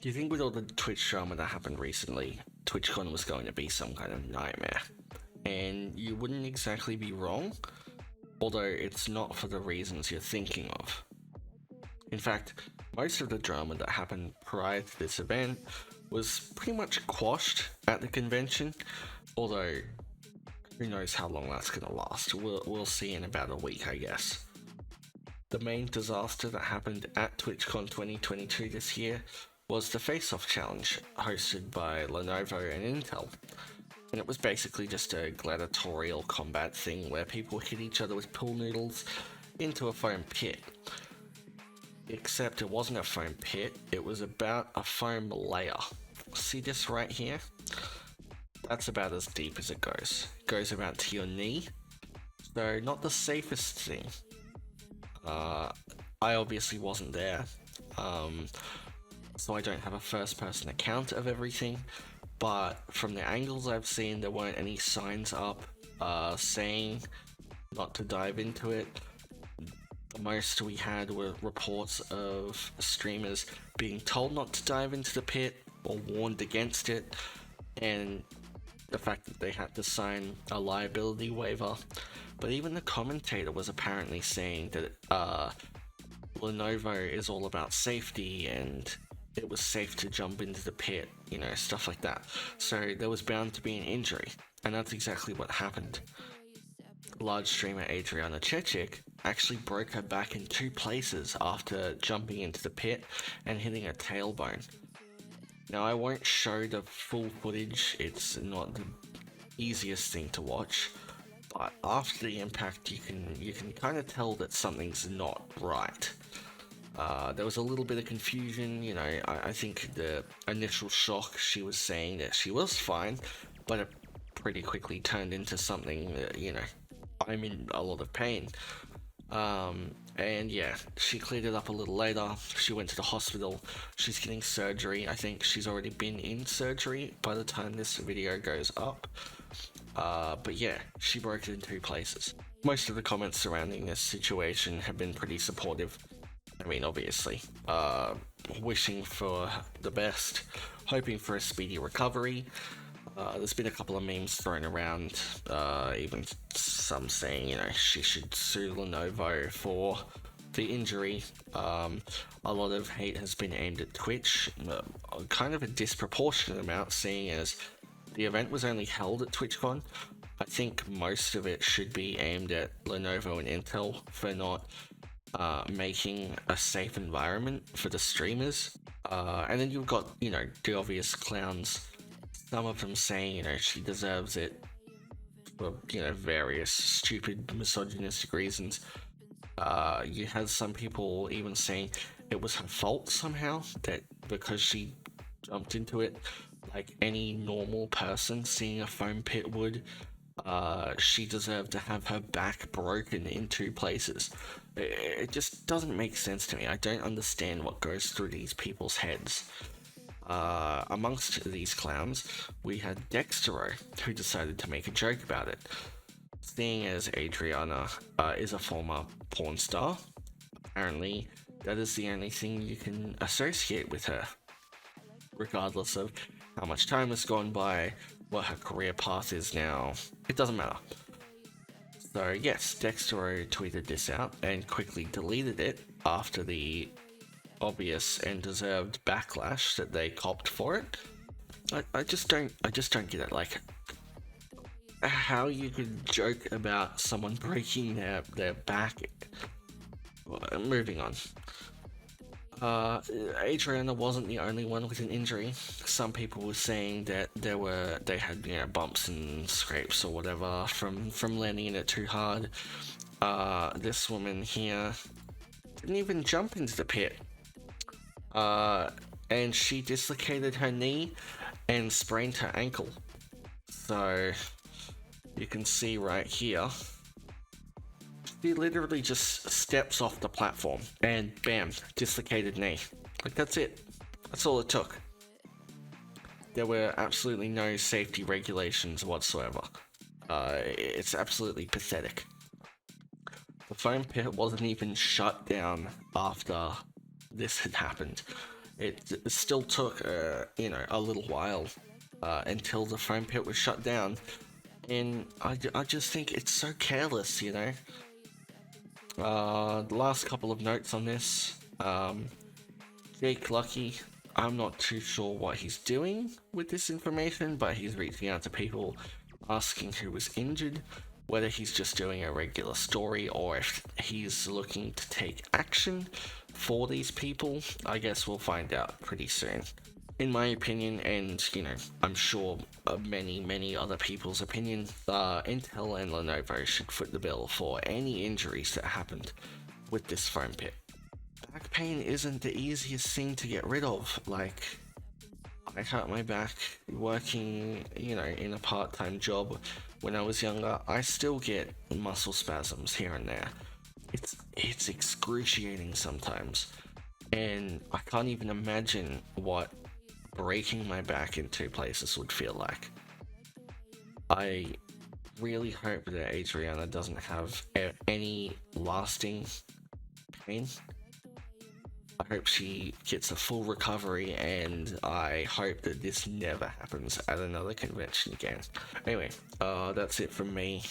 you think with all the Twitch drama that happened recently, TwitchCon was going to be some kind of nightmare? And you wouldn't exactly be wrong, although it's not for the reasons you're thinking of. In fact, most of the drama that happened prior to this event was pretty much quashed at the convention, although who knows how long that's gonna last. We'll see in about a week, I guess. The main disaster that happened at TwitchCon 2022 this year was the Face-Off Challenge, hosted by Lenovo and Intel. And it was basically just a gladiatorial combat thing where people hit each other with pool noodles into a foam pit. Except it wasn't a foam pit, it was about a foam layer. See this right here? That's about as deep as it goes. It goes about to your knee, so not the safest thing. I obviously wasn't there, so I don't have a first-person account of everything, but from the angles I've seen, there weren't any signs up saying not to dive into it. The most we had were reports of streamers being told not to dive into the pit or warned against it, and the fact that they had to sign a liability waiver. But even the commentator was apparently saying that Lenovo is all about safety and it was safe to jump into the pit, you know, stuff like that. So there was bound to be an injury, and that's exactly what happened. Large streamer Adriana Chechik actually broke her back in 2 places after jumping into the pit and hitting a tailbone. Now, I won't show the full footage, it's not the easiest thing to watch, but after the impact you can kind of tell that something's not right. There was a little bit of confusion, you know. I think the initial shock, she was saying that she was fine, but it pretty quickly turned into something that, you know, I'm in a lot of pain. And yeah, she cleared it up a little later. She went to the hospital. She's getting surgery. I think she's already been in surgery by the time this video goes up. But yeah, she broke it in 2 places. Most of the comments surrounding this situation have been pretty supportive. I mean, obviously, wishing for the best, hoping for a speedy recovery. There's been a couple of memes thrown around, even some saying, you know, she should sue Lenovo for the injury. A lot of hate has been aimed at Twitch, kind of a disproportionate amount, seeing as the event was only held at TwitchCon. I think most of it should be aimed at Lenovo and Intel for not making a safe environment for the streamers. And then you've got, you know, the obvious clowns. Some of them saying, you know, she deserves it for, you know, various stupid misogynistic reasons. You had some people even saying it was her fault somehow, that because she jumped into it like any normal person seeing a foam pit would, she deserved to have her back broken in 2 places. It just doesn't make sense to me. I don't understand what goes through these people's heads. Amongst these clowns, we had Dextero, who decided to make a joke about it. Seeing as Adriana is a former porn star, apparently that is the only thing you can associate with her, regardless of how much time has gone by, what her career path is now. It doesn't matter. So yes, Dextero tweeted this out and quickly deleted it after the obvious and deserved backlash that they copped for it. I just don't get it. Like, how you could joke about someone breaking their back. Moving on. Adriana wasn't the only one with an injury. Some people were saying that they had, you know, bumps and scrapes or whatever from landing in it too hard. This woman here didn't even jump into the pit. And she dislocated her knee and sprained her ankle. So you can see right here, she literally just steps off the platform and bam, dislocated knee. Like, that's it. That's all it took. There were absolutely no safety regulations whatsoever. It's absolutely pathetic. The foam pit wasn't even shut down after this had happened. It still took, you know, a little while until the foam pit was shut down. And I just think it's so careless, you know. The last couple of notes on this. Jake Lucky, I'm not too sure what he's doing with this information, but he's reaching out to people asking who was injured, whether he's just doing a regular story or if he's looking to take action for these people. I guess we'll find out pretty soon. In my opinion, and you know, I'm sure many other people's opinion, Intel and Lenovo should foot the bill for any injuries that happened with this foam pit. Back pain isn't the easiest thing to get rid of. Like, I hurt my back working, you know, in a part-time job when I was younger. I still get muscle spasms here and there. It's excruciating sometimes, and I can't even imagine what breaking my back in two places would feel like. I really hope that Adriana doesn't have any lasting pain. I hope she gets a full recovery, and I hope that this never happens at another convention again. Anyway, that's it from me.